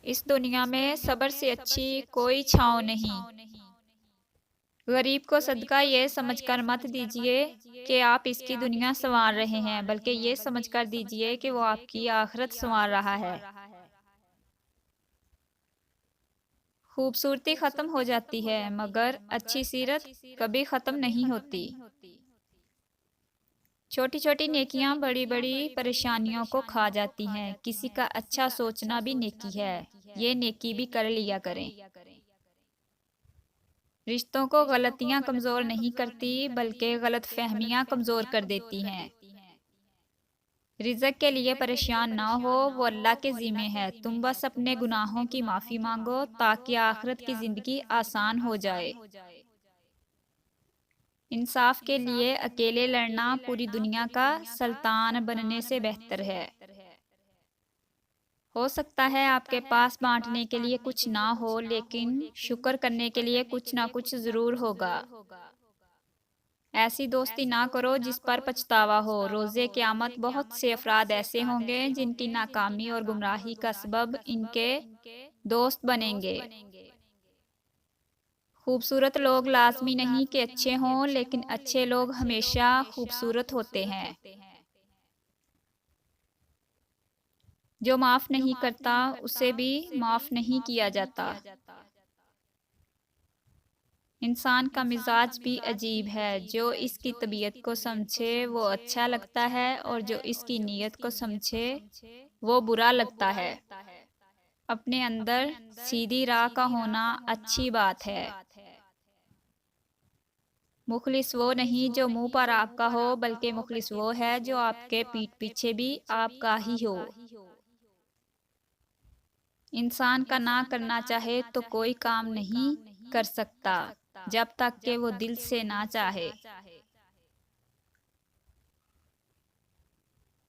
इस दुनिया में सब्र से अच्छी कोई छाँव नहीं। गरीब को सदका ये समझकर मत दीजिए कि आप इसकी दुनिया संवार रहे हैं, बल्कि ये समझकर दीजिए कि वो आपकी आखिरत संवार रहा है। खूबसूरती खत्म हो जाती है, मगर अच्छी सीरत कभी खत्म नहीं होती। छोटी छोटी नेकियां बड़ी बड़ी परेशानियों को खा जाती हैं। किसी का अच्छा सोचना भी नेकी है, ये नेकी भी कर लिया करें। रिश्तों को गलतियां कमजोर नहीं करती, बल्कि गलत फहमियां कमजोर कर देती हैं। रिज़्क के लिए परेशान ना हो, वो अल्लाह के ज़िम्मे है। तुम बस अपने गुनाहों की माफ़ी मांगो ताकि आखिरत की ज़िंदगी आसान हो जाए। इंसाफ के लिए अकेले लड़ना पूरी दुनिया का सुल्तान बनने से बेहतर है। हो सकता है आपके पास बांटने के लिए कुछ ना हो, लेकिन शुक्र करने के लिए कुछ ना कुछ ज़रूर होगा। ऐसी दोस्ती ना करो जिस पर पछतावा हो। रोज़े क़यामत बहुत से अफराद ऐसे होंगे जिनकी नाकामी और गुमराही का सबब इनके दोस्त बनेंगे। खूबसूरत लोग लाजमी नहीं कि अच्छे हों, लेकिन अच्छे लोग हमेशा खूबसूरत होते हैं। जो माफ़ नहीं करता उसे भी माफ़ नहीं किया जाता। इंसान का मिजाज भी अजीब है। जो इसकी तबीयत को समझे वो अच्छा लगता है, और जो इसकी नीयत को समझे वो बुरा लगता है। अपने अंदर सीधी राह का होना अच्छी बात है। मुखलिस वो नहीं जो मुंह पर आपका हो, बल्कि मुखलिस वो है जो आपके पीठ पीछे भी आपका ही हो। इंसान का ना करना चाहे तो कोई काम नहीं कर सकता, जब तक कि वो दिल से ना चाहे।